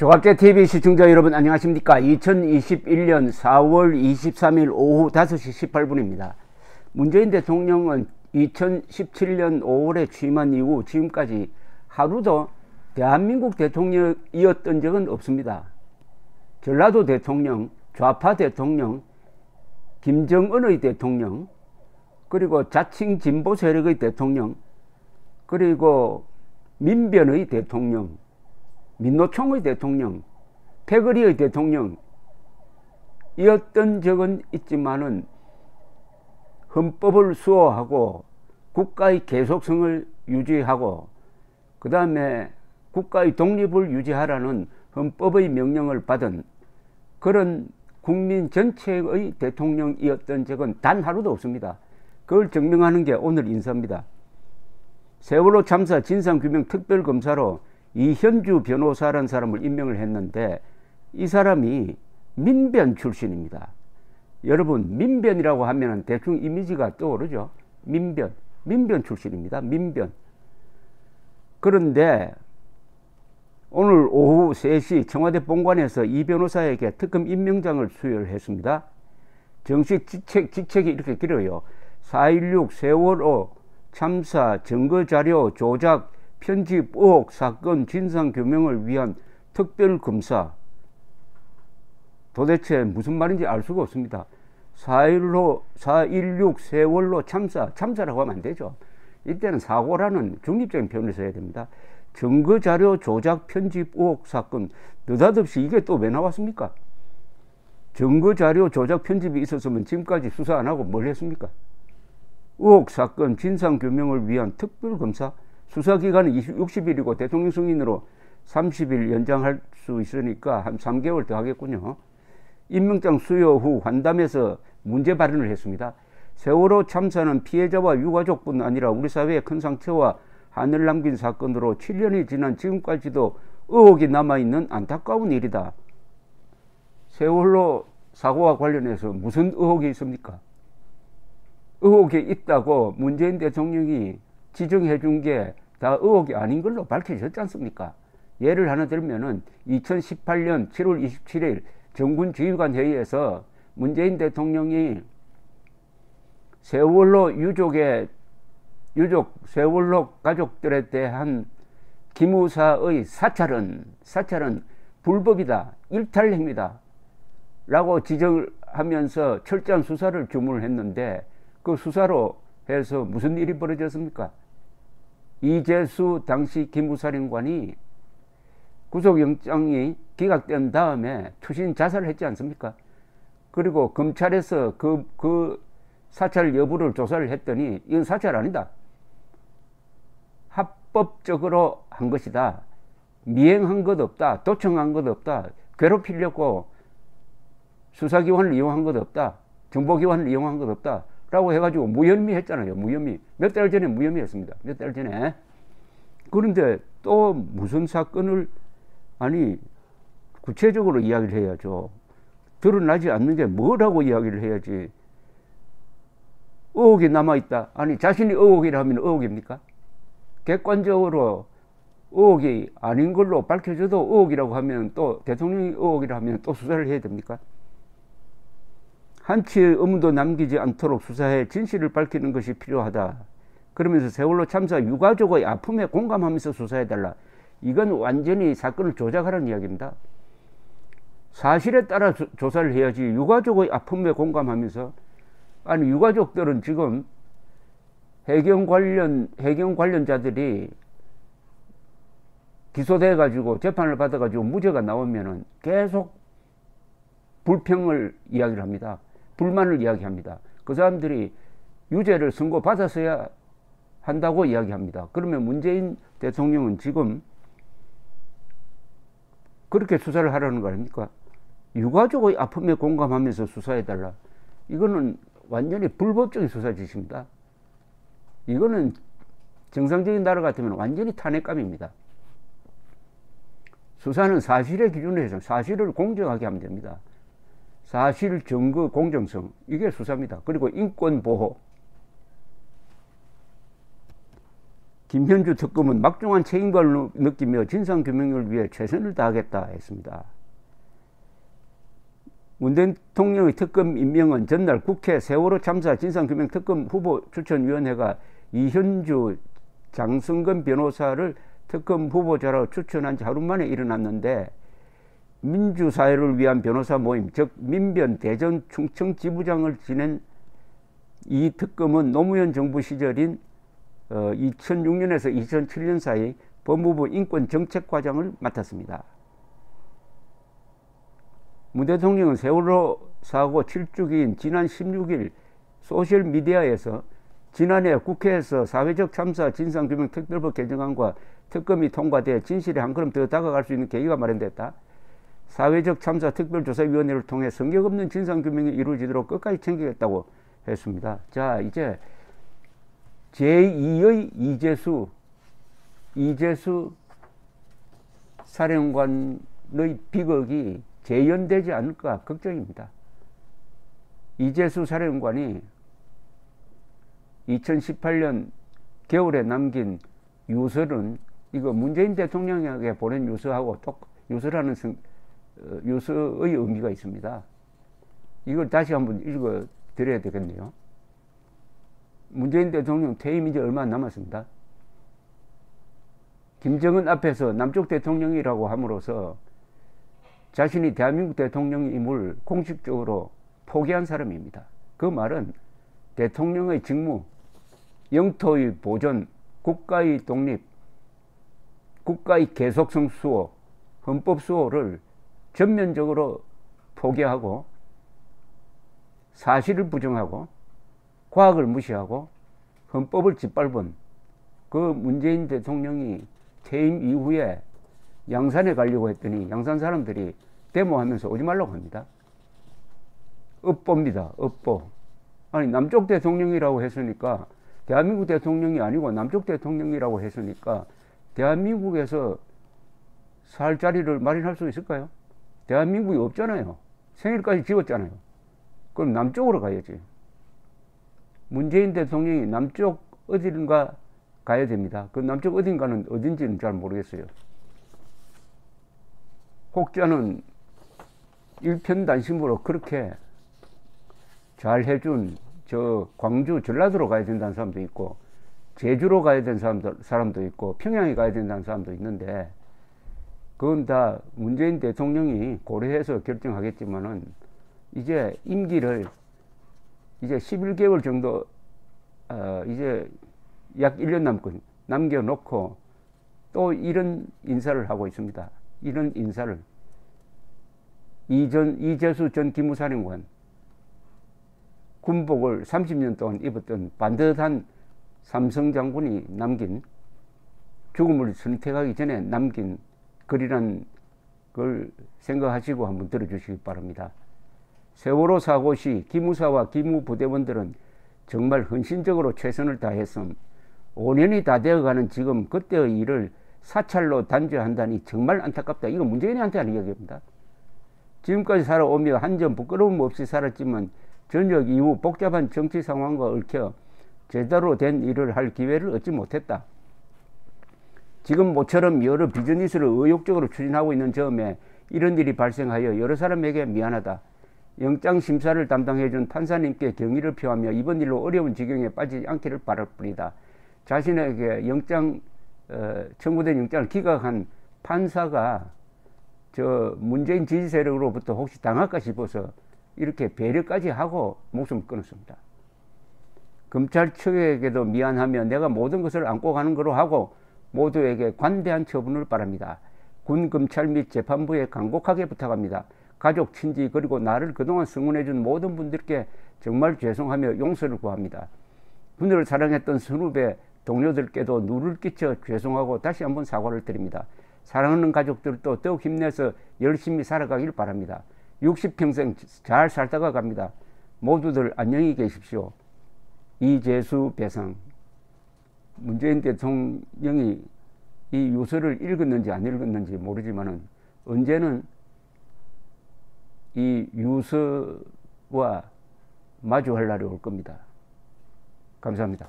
조갑제TV 시청자 여러분 안녕하십니까. 2021년 4월 23일 오후 5시 18분입니다. 문재인 대통령은 2017년 5월에 취임한 이후 지금까지 하루도 대한민국 대통령이었던 적은 없습니다. 전라도 대통령, 좌파 대통령, 김정은의 대통령, 그리고 자칭 진보 세력의 대통령, 그리고 민변의 대통령, 민노총의 대통령, 패거리의 대통령 이었던 적은 있지만은 헌법을 수호하고 국가의 계속성을 유지하고 그 다음에 국가의 독립을 유지하라는 헌법의 명령을 받은 그런 국민 전체의 대통령이었던 적은 단 하루도 없습니다. 그걸 증명하는 게 오늘 인사입니다. 세월호 참사 진상규명 특별검사로 이현주 변호사라는 사람을 임명을 했는데 이 사람이 민변 출신입니다. 여러분, 민변이라고 하면 대충 이미지가 떠오르죠. 민변 출신입니다. 민변. 그런데 오늘 오후 3시 청와대 본관에서 이 변호사에게 특검 임명장을 수여했습니다. 정식 직책이 이렇게 길어요. 4.16 세월호 참사 증거자료 조작 편집 의혹 사건 진상규명을 위한 특별검사. 도대체 무슨 말인지 알 수가 없습니다. 4.16 세월호 참사라고 하면 안 되죠. 이때는 사고라는 중립적인 표현을 써야 됩니다. 증거자료 조작 편집 의혹 사건, 느닷없이 이게 또 왜 나왔습니까? 증거자료 조작 편집이 있었으면 지금까지 수사 안 하고 뭘 했습니까? 의혹 사건 진상규명을 위한 특별검사, 수사기간은 60일이고 대통령 승인으로 30일 연장할 수 있으니까 한 3개월 더 하겠군요. 임명장 수여 후 환담에서 문제 발언을 했습니다. 세월호 참사는 피해자와 유가족뿐 아니라 우리 사회에 큰 상처와 한을 남긴 사건으로 7년이 지난 지금까지도 의혹이 남아있는 안타까운 일이다. 세월호 사고와 관련해서 무슨 의혹이 있습니까? 의혹이 있다고 문재인 대통령이 지정해 준 게 다 의혹이 아닌 걸로 밝혀졌지 않습니까? 예를 하나 들면은 2018년 7월 27일 정군 지휘관 회의에서 문재인 대통령이 세월호 세월호 가족들에 대한 기무사의 사찰은 불법이다, 일탈행위다 라고 지적을 하면서 철저한 수사를 주문을 했는데 그 수사로 해서 무슨 일이 벌어졌습니까? 이재수 당시 기무사령관이 구속영장이 기각된 다음에 투신 자살을 했지 않습니까? 그리고 검찰에서 그 사찰 여부를 조사를 했더니 이건 사찰 아니다, 합법적으로 한 것이다, 미행한 것 없다, 도청한 것 없다, 괴롭히려고 수사기관을 이용한 것 없다, 정보기관을 이용한 것 없다 라고 해가지고 무혐의 했잖아요. 무혐의. 몇 달 전에 무혐의했습니다. 몇 달 전에. 그런데 또 무슨 사건을, 아니 구체적으로 이야기를 해야죠. 드러나지 않는 게 뭐라고 이야기를 해야지. 의혹이 남아있다. 아니 자신이 의혹이라면 의혹입니까? 객관적으로 의혹이 아닌 걸로 밝혀져도 의혹이라고 하면 또 대통령이 의혹이라 하면 또 수사를 해야 됩니까? 한치의 의문도 남기지 않도록 수사해 진실을 밝히는 것이 필요하다. 그러면서 세월호 참사 유가족의 아픔에 공감하면서 수사해달라. 이건 완전히 사건을 조작하라는 이야기입니다. 사실에 따라 조사를 해야지 유가족의 아픔에 공감하면서. 아니 유가족들은 지금 해경 관련자들이 기소돼 가지고 재판을 받아 가지고 무죄가 나오면은 계속 불평을 이야기를 합니다. 불만을 이야기합니다. 그 사람들이 유죄를 선고받았어야 한다고 이야기합니다. 그러면 문재인 대통령은 지금 그렇게 수사를 하라는 거 아닙니까? 유가족의 아픔에 공감하면서 수사해달라. 이거는 완전히 불법적인 수사 짓입니다. 이거는 정상적인 나라 같으면 완전히 탄핵감입니다. 수사는 사실의 기준으로 해서 사실을 공정하게 하면 됩니다. 사실, 증거, 공정성, 이게 수사입니다. 그리고 인권보호. 김현주 특검은 막중한 책임감을 느끼며 진상규명을 위해 최선을 다하겠다 했습니다. 문 대통령의 특검 임명은 전날 국회 세월호 참사 진상규명 특검 후보 추천위원회가 이현주, 장성근 변호사를 특검 후보자로 추천한 지 하루 만에 일어났는데, 민주사회를 위한 변호사 모임, 즉 민변 대전 충청 지부장을 지낸 이 특검은 노무현 정부 시절인 2006년에서 2007년 사이 법무부 인권정책과장을 맡았습니다. 문 대통령은 세월호 사고 7주기인 지난 16일 소셜미디어에서 지난해 국회에서 사회적 참사 진상규명 특별법 개정안과 특검이 통과돼 진실에 한 걸음 더 다가갈 수 있는 계기가 마련됐다. 사회적 참사 특별조사위원회를 통해 성격 없는 진상규명이 이루어지도록 끝까지 챙기겠다고 했습니다. 자, 이제 제2의 이재수 사령관의 비극이 재현되지 않을까 걱정입니다. 이재수 사령관이 2018년 겨울에 남긴 유서는 이거 문재인 대통령에게 보낸 유서하고 유서라는 유서의 의미가 있습니다. 이걸 다시 한번 읽어 드려야 되겠네요. 문재인 대통령 퇴임 이제 얼마 안 남았습니다. 김정은 앞에서 남쪽 대통령이라고 함으로써 자신이 대한민국 대통령임을 공식적으로 포기한 사람입니다. 그 말은 대통령의 직무, 영토의 보존, 국가의 독립, 국가의 계속성 수호, 헌법 수호를 전면적으로 포기하고 사실을 부정하고 과학을 무시하고 헌법을 짓밟은 그 문재인 대통령이 퇴임 이후에 양산에 가려고 했더니 양산 사람들이 데모하면서 오지 말라고 합니다. 업보입니다. 업보. 아니, 남쪽 대통령이라고 했으니까 대한민국 대통령이 아니고 남쪽 대통령이라고 했으니까 대한민국에서 살 자리를 마련할 수 있을까요? 대한민국이 없잖아요. 생일까지 지웠잖아요. 그럼 남쪽으로 가야지. 문재인 대통령이 남쪽 어딘가 가야 됩니다. 그 남쪽 어딘가는 어딘지는 잘 모르겠어요. 혹자는 일편단심으로 그렇게 잘 해준 저 광주 전라도로 가야 된다는 사람도 있고, 제주로 가야 되는 사람도 있고, 평양에 가야 된다는 사람도 있는데, 그건 다 문재인 대통령이 고려해서 결정하겠지만은 이제 임기를 이제 11개월 정도 이제 약 1년 남겨놓고 또 이런 인사를 하고 있습니다. 이런 인사를 이재수 전 기무사령관, 군복을 30년 동안 입었던 반듯한 삼성 장군이 남긴, 죽음을 선택하기 전에 남긴 글이란 걸 생각하시고 한번 들어주시기 바랍니다. 세월호 사고 시 기무사와 기무부대원들은 정말 헌신적으로 최선을 다했음. 5년이 다 되어가는 지금 그때의 일을 사찰로 단죄한다니 정말 안타깝다. 이거 문재인한테 하는 이야기입니다. 지금까지 살아오며 한 점 부끄러움 없이 살았지만 전역 이후 복잡한 정치 상황과 얽혀 제대로 된 일을 할 기회를 얻지 못했다. 지금 모처럼 여러 비즈니스를 의욕적으로 추진하고 있는 점에 이런 일이 발생하여 여러 사람에게 미안하다. 영장 심사를 담당해준 판사님께 경의를 표하며 이번 일로 어려운 지경에 빠지지 않기를 바랄 뿐이다. 자신에게 청구된 영장을 기각한 판사가 저 문재인 지지 세력으로부터 혹시 당할까 싶어서 이렇게 배려까지 하고 목숨을 끊었습니다. 검찰 측에게도 미안하며 내가 모든 것을 안고 가는 거로 하고 모두에게 관대한 처분을 바랍니다. 군, 검찰 및 재판부에 간곡하게 부탁합니다. 가족, 친지 그리고 나를 그동안 승원해준 모든 분들께 정말 죄송하며 용서를 구합니다. 군을 사랑했던 선후배 동료들께도 누를 끼쳐 죄송하고 다시 한번 사과를 드립니다. 사랑하는 가족들도 더욱 힘내서 열심히 살아가길 바랍니다. 60평생 잘 살다가 갑니다. 모두들 안녕히 계십시오. 이재수 배상. 문재인 대통령이 이 유서를 읽었는지 안 읽었는지 모르지만은 언제는 이 유서와 마주할 날이 올 겁니다. 감사합니다.